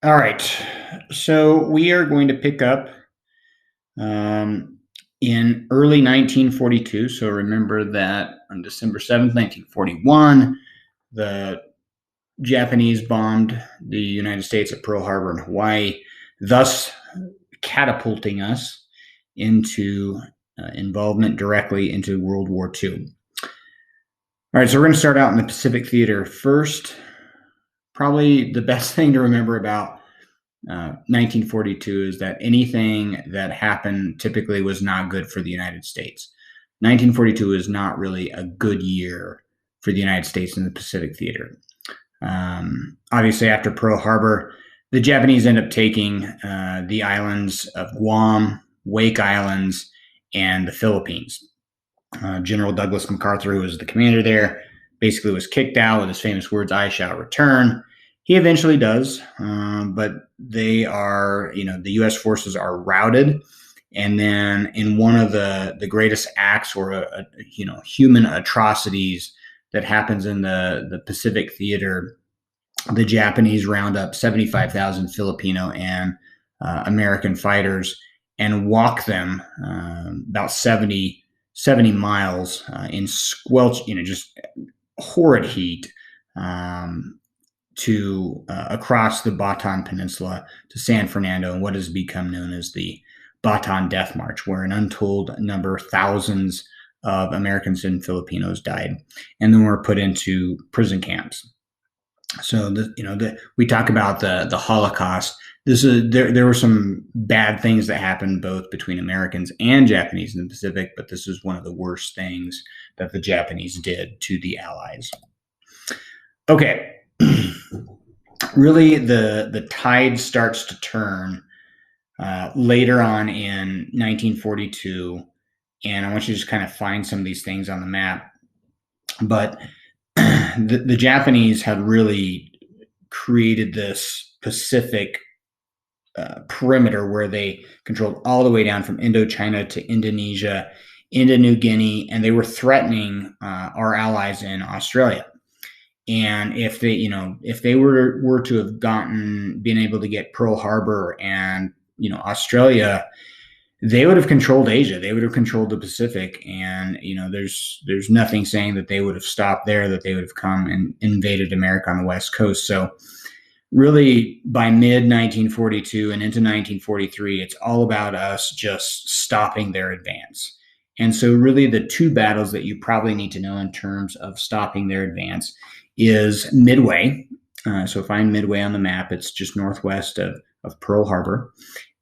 All right. So we are going to pick up um, in early 1942. So remember that on December 7th, 1941, the Japanese bombed the United States at Pearl Harbor in Hawaii, thus catapulting us into involvement directly into World War II. All right, so we're going to start out in the Pacific Theater first. Probably the best thing to remember about 1942 is that anything that happened typically was not good for the United States. 1942 is not really a good year for the United States in the Pacific Theater. Obviously, after Pearl Harbor, the Japanese end up taking the islands of Guam, Wake Islands, and the Philippines. General Douglas MacArthur, who was the commander there, basically was kicked out with his famous words, "I shall return." He eventually does, but they are, the U.S. forces are routed. And then in one of the greatest acts or, human atrocities that happens in the Pacific Theater, the Japanese round up 75,000 Filipino and American fighters and walk them about 70 miles in squelch, just horrid heat. To across the Bataan Peninsula to San Fernando and what has become known as the Bataan Death March, where an untold number, thousands of Americans and Filipinos died, and then were put into prison camps. So, we talk about the Holocaust. There were some bad things that happened both between Americans and Japanese in the Pacific, but this is one of the worst things that the Japanese did to the Allies. Okay. Really, the tide starts to turn later on in 1942, and I want you to just kind of find some of these things on the map. But the Japanese had really created this Pacific perimeter where they controlled all the way down from Indochina to Indonesia, into New Guinea, and they were threatening our allies in Australia. And if they were to have been able to get Pearl Harbor and, Australia, they would have controlled Asia. They would have controlled the Pacific. And, there's nothing saying that they would have stopped there, that they would have come and invaded America on the West Coast. So really by mid 1942 and into 1943, it's all about us just stopping their advance. And so really the two battles that you probably need to know in terms of stopping their advance is Midway. So find Midway on the map. It's just northwest of Pearl Harbor.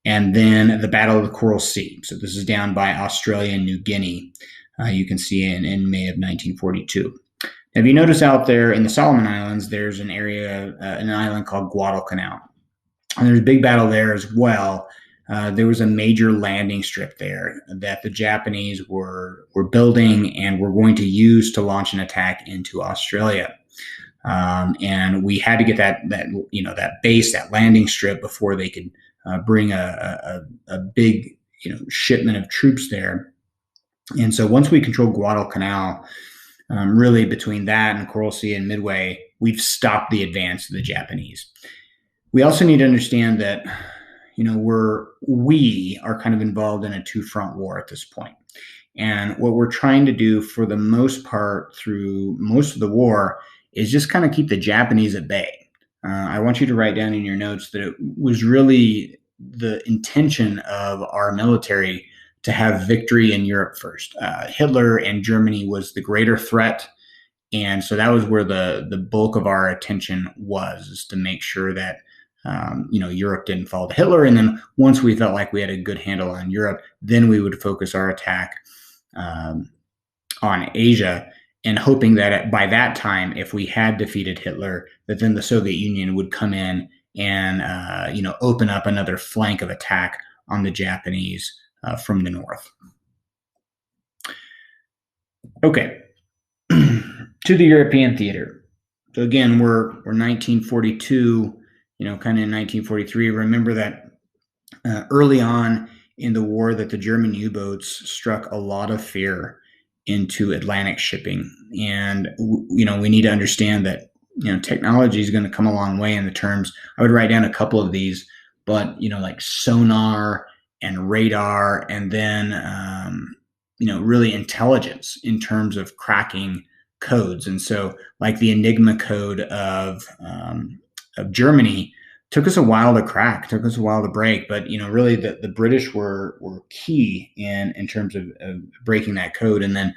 And then the Battle of the Coral Sea. So this is down by Australia and New Guinea. You can see in May of 1942. Now, if you notice out there in the Solomon Islands, there's an area, an island called Guadalcanal. And there's a big battle there as well. There was a major landing strip there that the Japanese were building and were going to use to launch an attack into Australia. And we had to get that base, that landing strip, before they could bring a big shipment of troops there. And so once we controlled Guadalcanal, really between that and Coral Sea and Midway, we've stopped the advance of the Japanese. We also need to understand that we are kind of involved in a two-front war at this point. And what we're trying to do for the most part through most of the war is just kind of keep the Japanese at bay. I want you to write down in your notes that it was really the intention of our military to have victory in Europe first. Hitler and Germany was the greater threat. And so that was where the bulk of our attention was, is to make sure that Europe didn't fall to Hitler. And then once we felt like we had a good handle on Europe, then we would focus our attack on Asia, and hoping that by that time, if we had defeated Hitler, that then the Soviet Union would come in and open up another flank of attack on the Japanese from the north. Okay, to the European theater. So again, we're 1942. Kind of in 1943. Remember that early on in the war, that the German U-boats struck a lot of fear into Atlantic shipping. And, we need to understand that technology is going to come a long way in the terms. I would write down a couple of these, but like sonar and radar, and then really intelligence in terms of cracking codes. And so, like the Enigma code of Germany took us a while to crack, took us a while to break, but really the British were key in terms of breaking that code. And then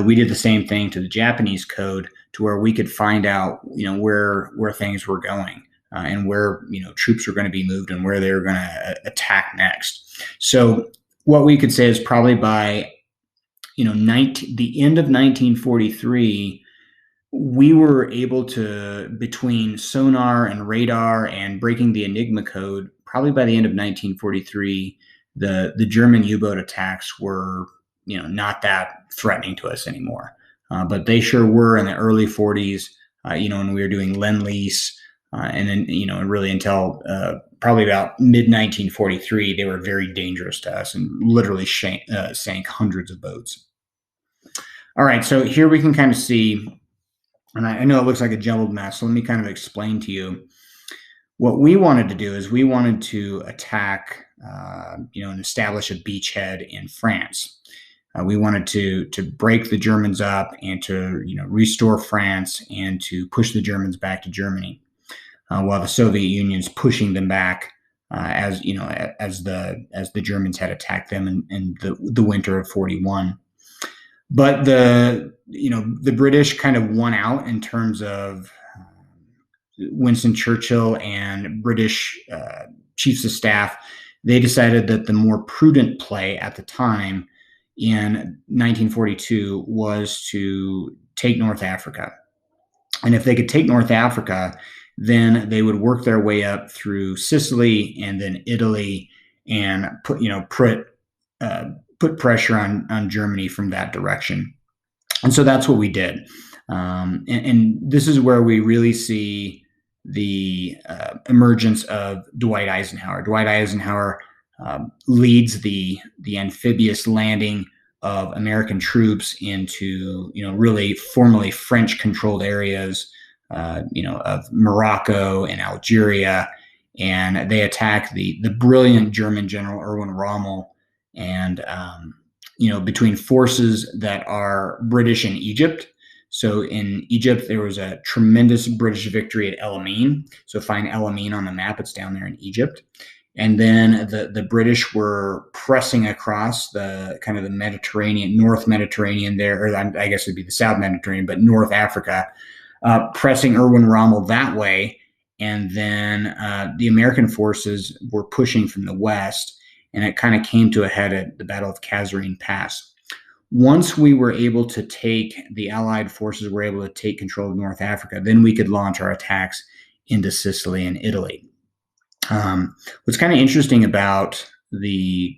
we did the same thing to the Japanese code, to where we could find out where things were going, and where troops were going to be moved and where they were going to attack next. So what we could say is probably by the end of 1943, we were able to, between sonar and radar and breaking the Enigma code, probably by the end of 1943, the German U-boat attacks were not that threatening to us anymore. But they sure were in the early 40s, when we were doing Lend-Lease, and then really until probably about mid 1943, they were very dangerous to us and literally sank hundreds of boats. All right, so here we can kind of see, and I know it looks like a jumbled mess, so let me kind of explain to you. What we wanted to do is we wanted to attack, and establish a beachhead in France. We wanted to break the Germans up and to restore France and to push the Germans back to Germany, while the Soviet Union's pushing them back, as the Germans had attacked them in the winter of 41. But the British kind of won out in terms of Winston Churchill and British chiefs of staff. They decided that the more prudent play at the time in 1942 was to take North Africa. And if they could take North Africa, then they would work their way up through Sicily and then Italy, and put pressure on Germany from that direction. And so that's what we did. And this is where we really see the emergence of Dwight Eisenhower. Dwight Eisenhower leads the amphibious landing of American troops into really formerly French-controlled areas, of Morocco and Algeria, and they attack the brilliant German general Erwin Rommel, and between forces that are British in Egypt. So in Egypt, there was a tremendous British victory at El Amin. So find El Amin on the map; it's down there in Egypt. And then the British were pressing across the kind of the Mediterranean, North Mediterranean there, or I guess it'd be the South Mediterranean, but North Africa, pressing Erwin Rommel that way. And then the American forces were pushing from the west, and it kind of came to a head at the Battle of Kasserine Pass. Once we were able to the Allied forces were able to take control of North Africa, then we could launch our attacks into Sicily and Italy. What's kind of interesting about the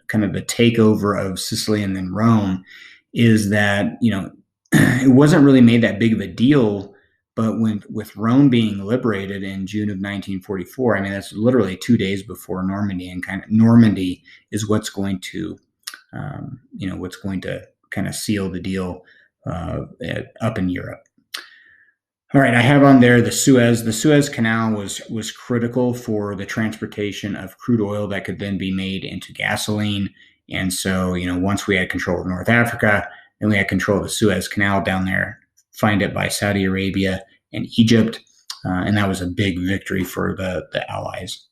kind of the takeover of Sicily and then Rome is that it wasn't really made that big of a deal, but with Rome being liberated in June of 1944, I mean that's literally 2 days before Normandy, and kind of Normandy is what's going to kind of seal the deal up in Europe. All right, I have on there the Suez. The Suez Canal was critical for the transportation of crude oil that could then be made into gasoline. And so, once we had control of North Africa, then we had control of the Suez Canal down there, find it by Saudi Arabia and Egypt. And that was a big victory for the Allies.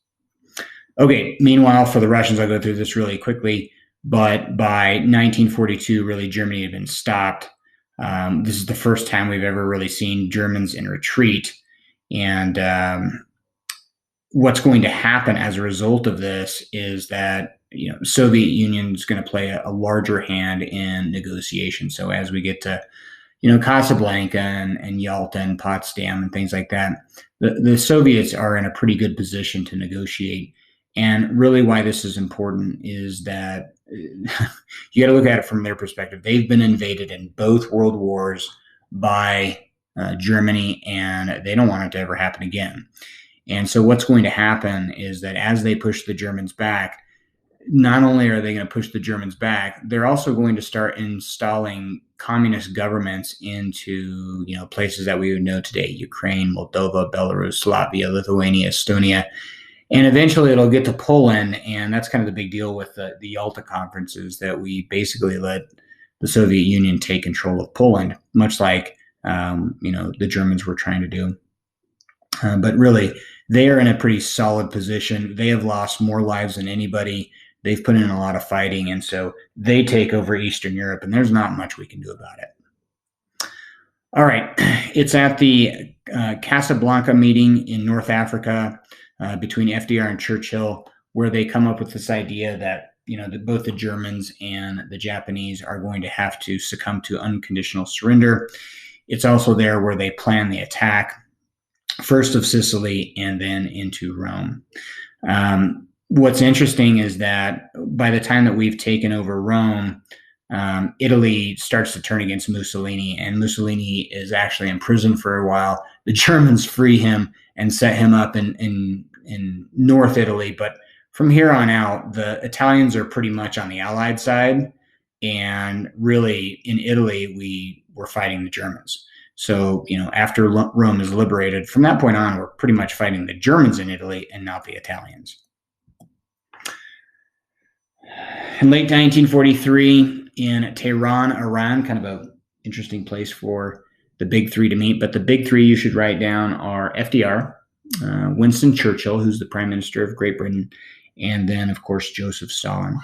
Okay, meanwhile, for the Russians, I'll go through this really quickly. But by 1942, really, Germany had been stopped. This is the first time we've ever really seen Germans in retreat. And what's going to happen as a result of this is that Soviet Union is going to play a larger hand in negotiation. So as we get to Casablanca and Yalta and Potsdam and things like that, the Soviets are in a pretty good position to negotiate. And really why this is important is that you got to look at it from their perspective. They've been invaded in both world wars by Germany, and they don't want it to ever happen again. And so what's going to happen is that as they push the Germans back, not only are they going to push the Germans back, they're also going to start installing communist governments into, places that we would know today: Ukraine, Moldova, Belarus, Latvia, Lithuania, Estonia, and eventually it'll get to Poland. And that's kind of the big deal with the Yalta conferences, that we basically let the Soviet Union take control of Poland, much like the Germans were trying to do. But really, they are in a pretty solid position. They have lost more lives than anybody. They've put in a lot of fighting, and so they take over Eastern Europe, and there's not much we can do about it. All right, it's at the Casablanca meeting in North Africa between FDR and Churchill, where they come up with this idea that both the Germans and the Japanese are going to have to succumb to unconditional surrender. It's also there where they plan the attack, first of Sicily and then into Rome. What's interesting is that by the time that we've taken over Rome, Italy starts to turn against Mussolini, and Mussolini is actually in prison for a while. The Germans free him and set him up in North Italy. But from here on out, the Italians are pretty much on the Allied side. And really, in Italy, we were fighting the Germans. So, after Rome is liberated, from that point on, we're pretty much fighting the Germans in Italy and not the Italians. In late 1943, in Tehran, Iran, kind of an interesting place for the big three to meet. But the big three you should write down are FDR, Winston Churchill, who's the Prime Minister of Great Britain, and then, of course, Joseph Stalin.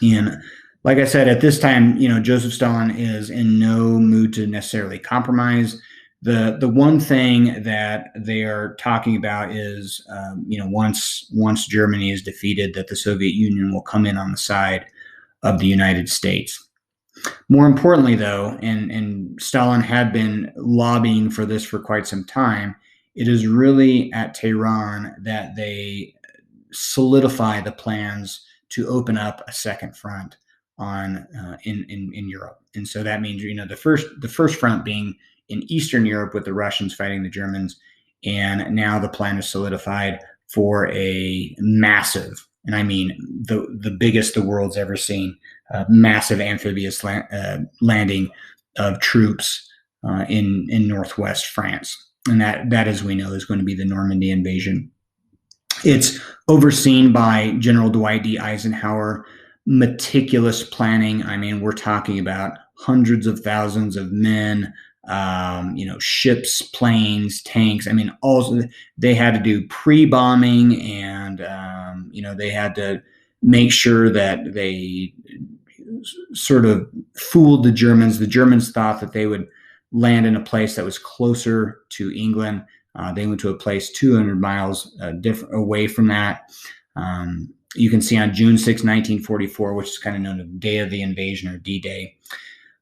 And like I said, at this time, Joseph Stalin is in no mood to necessarily compromise. The one thing that they are talking about is, once Germany is defeated, that the Soviet Union will come in on the side of the United States. More importantly, though, and Stalin had been lobbying for this for quite some time, it is really at Tehran that they solidify the plans to open up a second front in Europe. And so that means, the first front being in Eastern Europe with the Russians fighting the Germans. And now the plan is solidified for a massive, and I mean the biggest the world's ever seen, massive amphibious landing of troops in Northwest France. And that, as we know, is going to be the Normandy invasion. It's overseen by General Dwight D. Eisenhower. Meticulous planning. I mean, we're talking about hundreds of thousands of men, ships, planes, tanks. I mean, also they had to do pre-bombing, and they had to make sure that they sort of fooled the Germans. The Germans thought that they would land in a place that was closer to England. They went to a place 200 miles away from that. You can see on June 6, 1944, which is kind of known as the Day of the Invasion, or D-Day,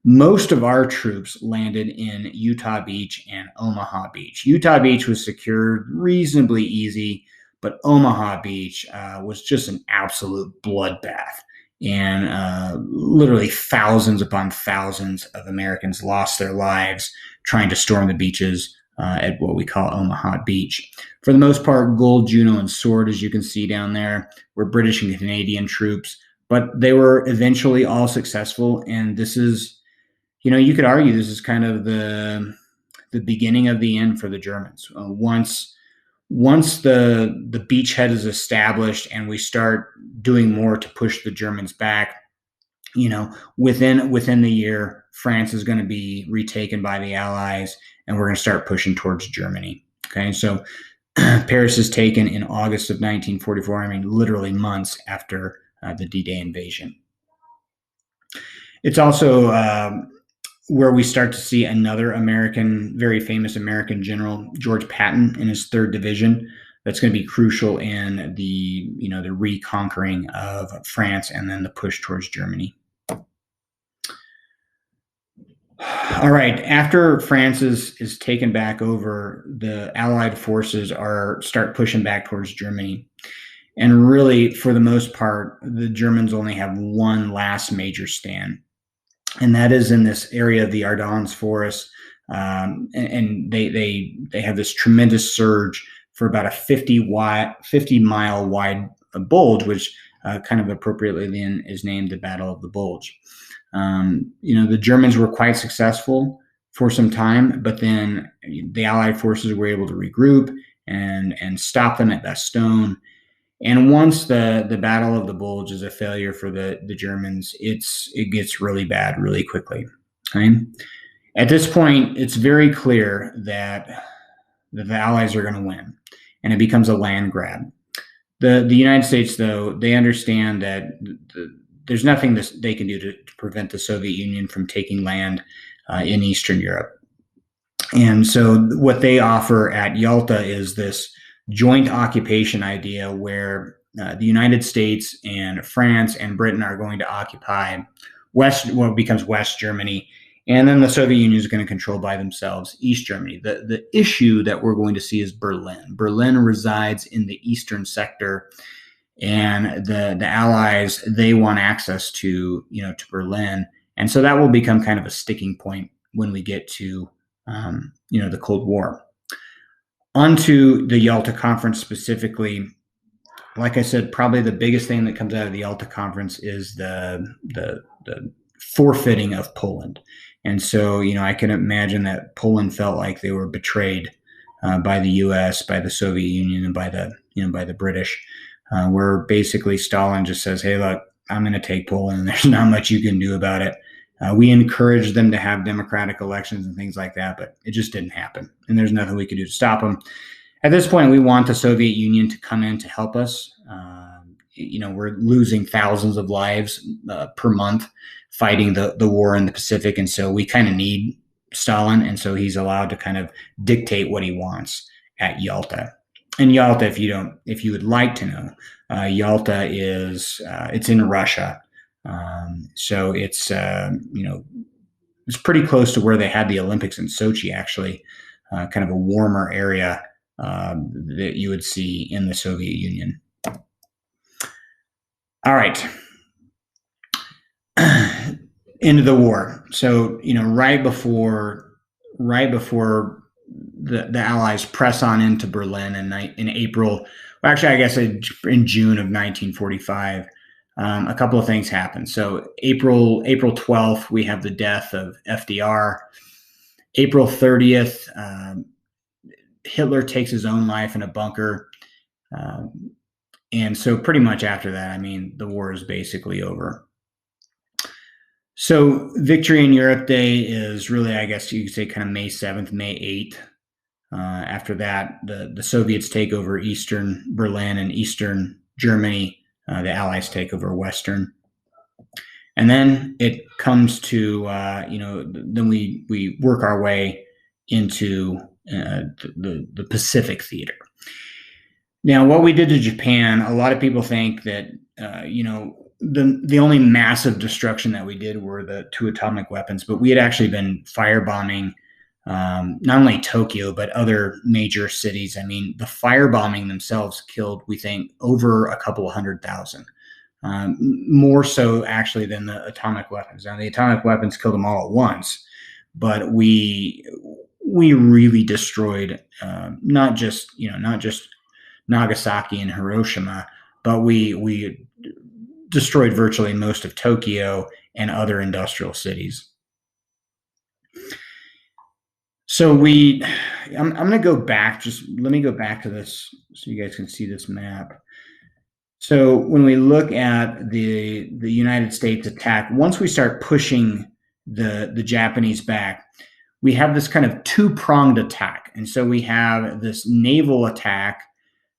most of our troops landed in Utah Beach and Omaha Beach. Utah Beach was secured reasonably easy, but Omaha Beach was just an absolute bloodbath. And literally thousands upon thousands of Americans lost their lives trying to storm the beaches at what we call Omaha Beach. For the most part, Gold, Juno, and Sword, as you can see down there, were British and Canadian troops, but they were eventually all successful. And this is, you could argue this is kind of the beginning of the end for the Germans. Once the beachhead is established and we start doing more to push the Germans back, within the year, France is going to be retaken by the Allies, and we're going to start pushing towards Germany. Okay, so Paris is taken in August of 1944. I mean, literally months after the D-Day invasion. It's also where we start to see another very famous American general, George Patton, in his 3rd Division. That's going to be crucial in the reconquering of France and then the push towards Germany. All right. After France is taken back over, the Allied forces start pushing back towards Germany. And really, for the most part, the Germans only have one last major stand, and that is in this area of the Ardennes forest. And they have this tremendous surge for about a 50-mile wide bulge, which kind of appropriately then is named the Battle of the Bulge. The Germans were quite successful for some time, but then the Allied forces were able to regroup and stop them at Bastogne. And once the Battle of the Bulge is a failure for the Germans, it gets really bad really quickly. Okay? At this point, it's very clear that the Allies are going to win, and it becomes a land grab. The United States, though, they understand that there's nothing they can do to prevent the Soviet Union from taking land in Eastern Europe. And so what they offer at Yalta is this joint occupation idea where the United States and France and Britain are going to occupy what becomes West Germany, and then the Soviet Union is going to control by themselves East Germany. The issue that we're going to see is Berlin. Berlin resides in the eastern sector, and the Allies, they want access to Berlin, and so that will become kind of a sticking point when we get to the Cold War. Onto the Yalta Conference specifically. Like I said, probably the biggest thing that comes out of the Yalta Conference is the forfeiting of Poland. And so, I can imagine that Poland felt like they were betrayed by the U.S., by the Soviet Union, and by the British, where basically Stalin just says, "Hey, look, I'm going to take Poland, and there's not much you can do about it." We encouraged them to have democratic elections and things like that, but it just didn't happen, and there's nothing we could do to stop them. At this point, we want the Soviet Union to come in to help us. We're losing thousands of lives per month fighting the war in the Pacific, and so we kind of need Stalin, and so he's allowed to kind of dictate what he wants at Yalta. And Yalta, if you would like to know, Yalta is it's in Russia. So it's it's pretty close to where they had the Olympics in Sochi, actually, kind of a warmer area that you would see in the Soviet Union. All right, into the war. So right before the Allies press on into Berlin in April, well, actually, I guess in June of 1945. A couple of things happen. So April 12th, we have the death of FDR. April 30th, Hitler takes his own life in a bunker. And so pretty much after that, the war is basically over. So Victory in Europe Day is really, I guess you could say, kind of May 7th, May 8th. After that, the Soviets take over Eastern Berlin and Eastern Germany. The Allies take over Western. And then it comes to, then we work our way into the Pacific theater. Now, what we did to Japan, a lot of people think that, the only massive destruction that we did were the 2 atomic weapons, but we had actually been firebombing not only Tokyo, but other major cities. The firebombing themselves killed, we think, over a couple of 100,000. More so, actually, than the atomic weapons. Now, the atomic weapons killed them all at once, but we really destroyed not just Nagasaki and Hiroshima, but we destroyed virtually most of Tokyo and other industrial cities. So I'm going to go back. Just let me go back to this so you guys can see this map. So when we look at the United States attack, once we start pushing the Japanese back, we have this kind of 2-pronged attack. And so we have this naval attack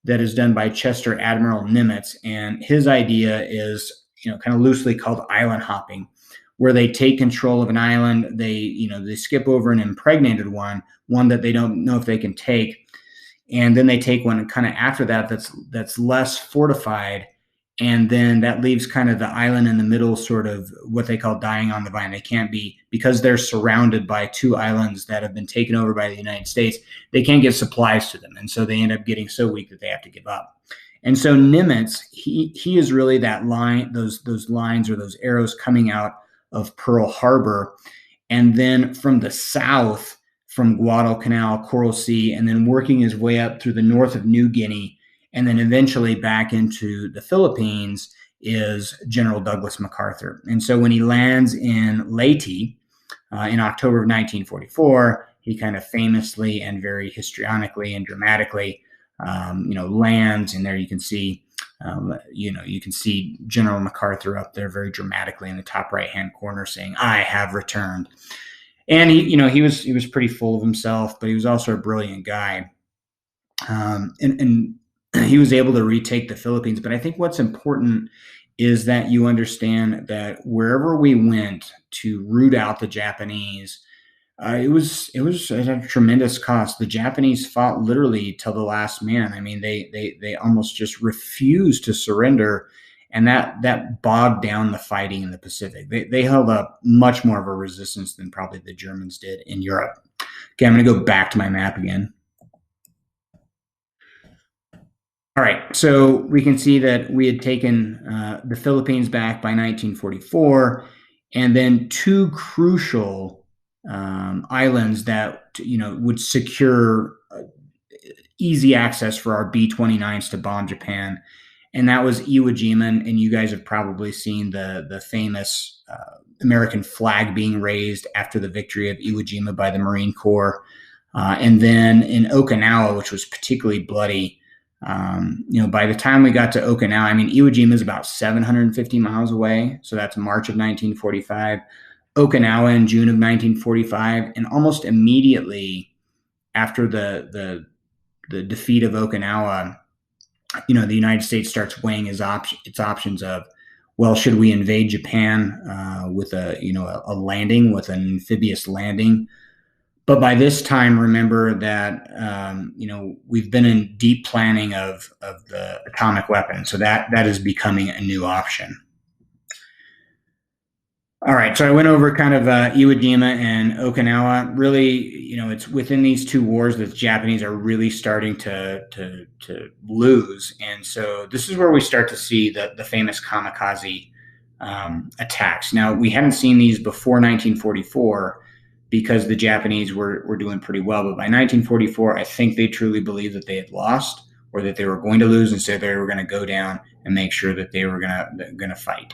that is done by Chester Admiral Nimitz, and his idea is, kind of loosely called island hopping, where they take control of an island, they skip over an impregnated one that they don't know if they can take, and then they take one kind of after that's less fortified, and then that leaves kind of the island in the middle, sort of what they call dying on the vine. They can't be, because they're surrounded by 2 islands that have been taken over by the United States, they can't get supplies to them. And so they end up getting so weak that they have to give up. And so Nimitz, he is really that line, those lines or those arrows coming out of Pearl Harbor. And then from the south, from Guadalcanal, Coral Sea, and then working his way up through the north of New Guinea, and then eventually back into the Philippines, is General Douglas MacArthur. And so when he lands in Leyte in October of 1944, he kind of famously and very histrionically and dramatically, lands. And there you can see, you can see General MacArthur up there very dramatically in the top right-hand corner saying, "I have returned." And he was pretty full of himself, but he was also a brilliant guy. And he was able to retake the Philippines. But I think what's important is that you understand that wherever we went to root out the Japanese, it was at a tremendous cost. The Japanese fought literally till the last man. I mean, they almost just refused to surrender, and that bogged down the fighting in the Pacific. They held up much more of a resistance than probably the Germans did in Europe. Okay, I'm going to go back to my map again. All right, so we can see that we had taken the Philippines back by 1944, and then two crucial islands that would secure easy access for our B-29s to bomb Japan, and that was Iwo Jima. And you guys have probably seen the famous American flag being raised after the victory of Iwo Jima by the Marine Corps, and then in Okinawa, which was particularly bloody. By the time we got to Okinawa, I mean, Iwo Jima is about 750 miles away. So that's March of 1945. Okinawa in June of 1945. And almost immediately after the defeat of Okinawa, the United States starts weighing its options of, well, should we invade Japan with a landing, with an amphibious landing? But by this time, remember that we've been in deep planning of the atomic weapon, so that is becoming a new option. All right, so I went over kind of Iwo Jima and Okinawa. Really, it's within these two wars that the Japanese are really starting to lose, and so this is where we start to see the famous kamikaze attacks. Now, we hadn't seen these before 1944. Because the Japanese were doing pretty well. But by 1944, I think they truly believed that they had lost or that they were going to lose, and so they were going to go down and make sure that they were going to fight.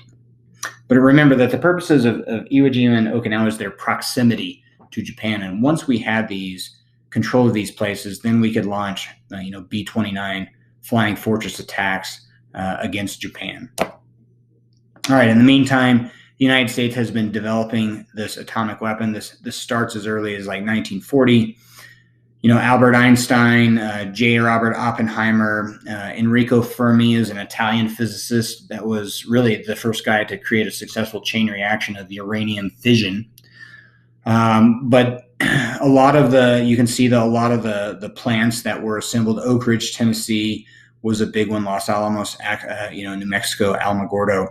But remember that the purposes of Iwo Jima and Okinawa is their proximity to Japan. And once we had these control of these places, then we could launch B-29 flying fortress attacks against Japan. All right, in the meantime, the United States has been developing this atomic weapon. This starts as early as like 1940. Albert Einstein, J. Robert Oppenheimer, Enrico Fermi is an Italian physicist that was really the first guy to create a successful chain reaction of uranium fission. But a lot of the plants that were assembled. Oak Ridge, Tennessee was a big one. Los Alamos, New Mexico, Alamogordo.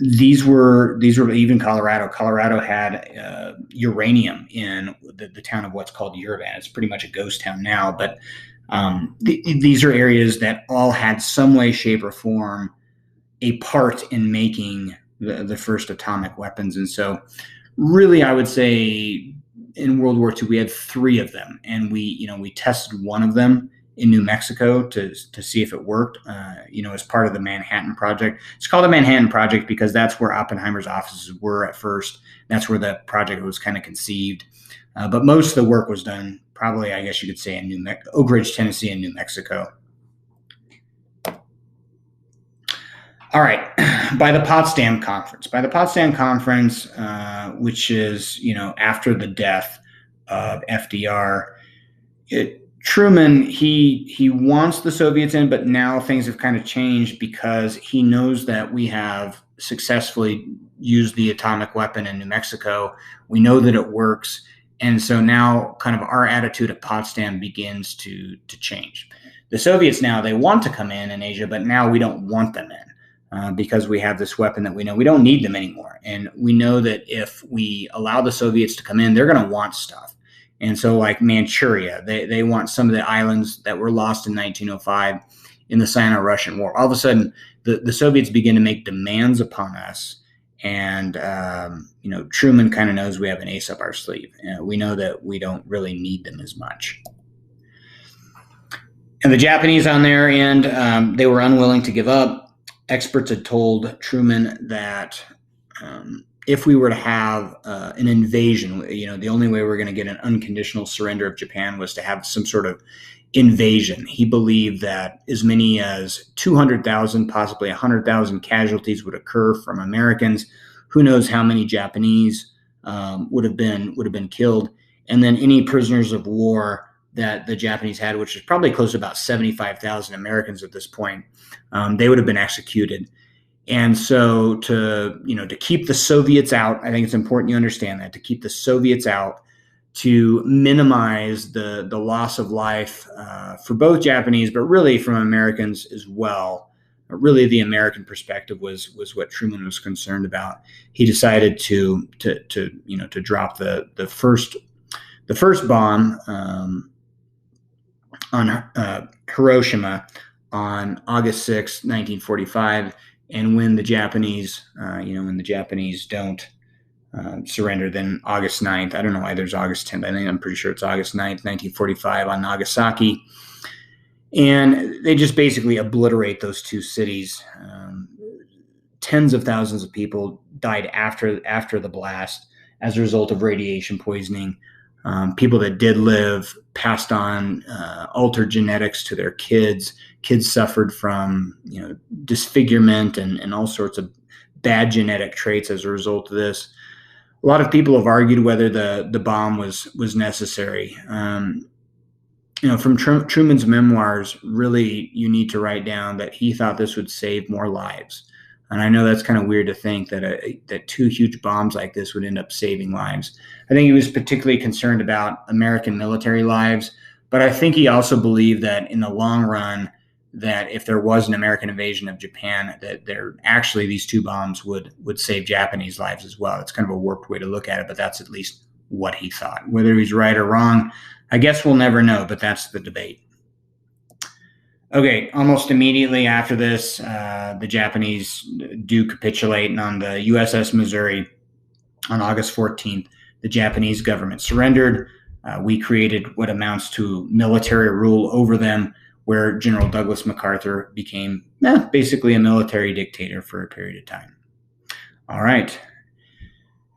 These were even Colorado. Colorado had uranium in the town of what's called Yerevan. It's pretty much a ghost town now, but these are areas that all had some way, shape, or form a part in making the first atomic weapons. And so really, I would say in World War II, we had three of them, and we tested one of them in New Mexico to see if it worked, as part of the Manhattan Project. It's called the Manhattan Project because that's where Oppenheimer's offices were at first. That's where the project was kind of conceived. But most of the work was done, probably, I guess you could say, in Oak Ridge, Tennessee, and New Mexico. All right, by the Potsdam Conference. By the Potsdam Conference, which is, after the death of FDR, Truman, he wants the Soviets in, but now things have kind of changed because he knows that we have successfully used the atomic weapon in New Mexico. We know that it works. And so now kind of our attitude at Potsdam begins to change. The Soviets now, they want to come in Asia, but now we don't want them in because we have this weapon that we know we don't need them anymore. And we know that if we allow the Soviets to come in, they're going to want stuff. And so like Manchuria, they want some of the islands that were lost in 1905 in the Sino-Russian War. All of a sudden, the Soviets begin to make demands upon us. And, Truman kind of knows we have an ace up our sleeve. We know that we don't really need them as much. And the Japanese on their end, they were unwilling to give up. experts had told Truman that if we were to have an invasion, the only way we were going to get an unconditional surrender of Japan was to have some sort of invasion. He believed that as many as 200,000, possibly 100,000 casualties would occur from Americans. Who knows how many Japanese would have been killed, and then any prisoners of war that the Japanese had, which is probably close to about 75,000 Americans at this point, they would have been executed. And so to keep the Soviets out, I think it's important you understand that, to keep the Soviets out, to minimize the loss of life for both Japanese, but really from Americans as well. Really, the American perspective was what Truman was concerned about. He decided to drop the first bomb on Hiroshima on August 6, 1945, and when the Japanese don't surrender, then August 9th. I don't know why there's August 10th. I'm pretty sure it's August 9th, 1945, on Nagasaki. And they just basically obliterate those two cities. Tens of thousands of people died after the blast as a result of radiation poisoning. People that did live passed on altered genetics to their kids. Kids suffered from disfigurement and all sorts of bad genetic traits as a result of this. A lot of people have argued whether the bomb was necessary. From Truman's memoirs, really, you need to write down that he thought this would save more lives. And I know that's kind of weird to think that two huge bombs like this would end up saving lives. I think he was particularly concerned about American military lives, but I think he also believed that in the long run, that if there was an American invasion of Japan, that these two bombs would save Japanese lives as well. It's kind of a warped way to look at it, but that's at least what he thought. Whether he's right or wrong, I guess we'll never know, but that's the debate. Okay, almost immediately after this, the Japanese do capitulate, and on the USS Missouri on August 14th, the Japanese government surrendered. We created what amounts to military rule over them, where General Douglas MacArthur became basically a military dictator for a period of time. All right.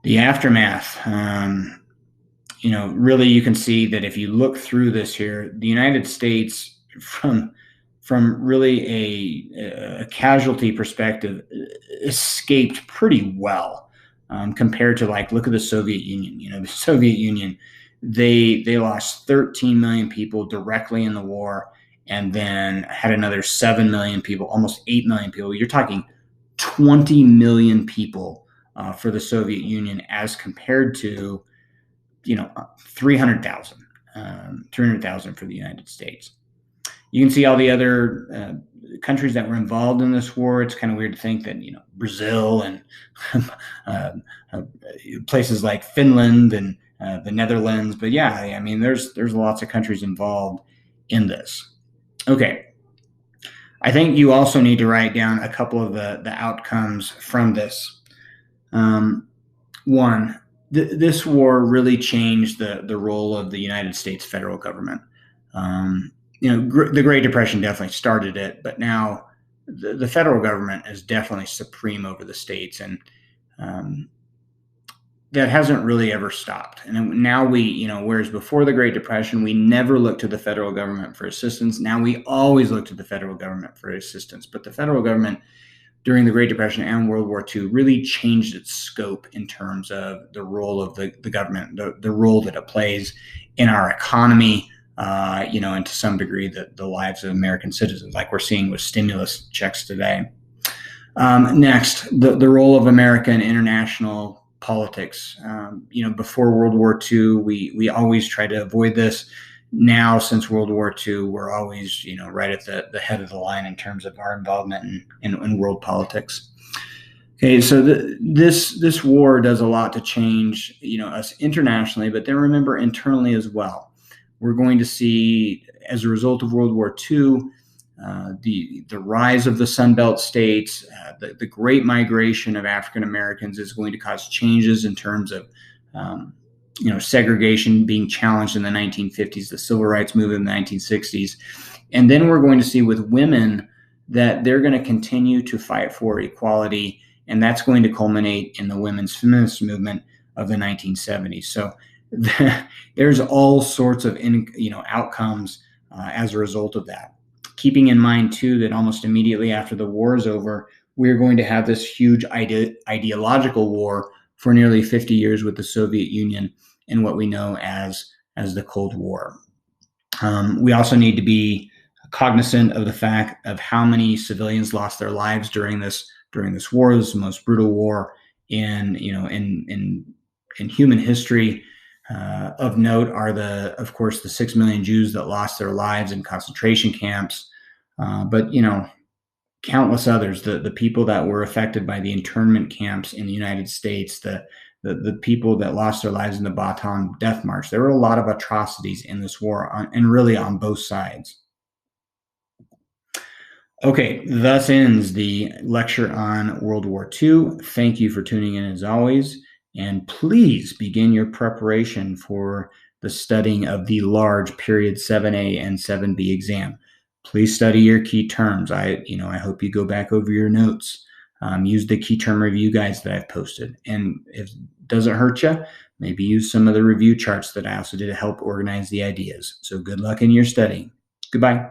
The aftermath. Really, you can see that if you look through this here, the United States, from really a casualty perspective, escaped pretty well compared to, look at the Soviet Union. The Soviet Union, they lost 13 million people directly in the war, and then had another 7 million people, almost 8 million people. You're talking 20 million people for the Soviet Union, as compared to 300,000 for the United States. You can see all the other countries that were involved in this war. It's kind of weird to think that Brazil and places like Finland and the Netherlands, but yeah, there's lots of countries involved in this. Okay, I think you also need to write down a couple of the outcomes from this. One, this war really changed the role of the United States federal government. The Great Depression definitely started it, but now the federal government is definitely supreme over the states, and that hasn't really ever stopped. And now whereas before the Great Depression, we never looked to the federal government for assistance. Now we always look to the federal government for assistance. But the federal government during the Great Depression and World War II really changed its scope in terms of the role of the government, the role that it plays in our economy, and to some degree the lives of American citizens, like we're seeing with stimulus checks today. Next, the role of America in international politics. Before World War II, we always try to avoid this. Now, since World War II, we're always, right at the head of the line in terms of our involvement in world politics. Okay, so this war does a lot to change, us internationally, but then remember internally as well. We're going to see, as a result of World War II, the rise of the Sun Belt states, the great migration of African Americans is going to cause changes in terms of, segregation being challenged in the 1950s, the civil rights movement in the 1960s. And then we're going to see with women that they're going to continue to fight for equality, and that's going to culminate in the women's feminist movement of the 1970s. So there's all sorts of outcomes as a result of that. Keeping in mind too that almost immediately after the war is over, we're going to have this huge ideological war for nearly 50 years with the Soviet Union in what we know as the Cold War. We also need to be cognizant of the fact of how many civilians lost their lives during this war. This is the most brutal war in human history. Of note are of course, the 6 million Jews that lost their lives in concentration camps, but countless others, the people that were affected by the internment camps in the United States, the people that lost their lives in the Bataan Death March. There were a lot of atrocities in this war, and really on both sides. Okay, thus ends the lecture on World War II. Thank you for tuning in as always, and please begin your preparation for the studying of the large period 7A and 7B exam. Please study your key terms. I hope you go back over your notes. Use the key term review guides that I've posted, and if it doesn't hurt you, maybe use some of the review charts that I also did to help organize the ideas. So good luck in your studying. Goodbye.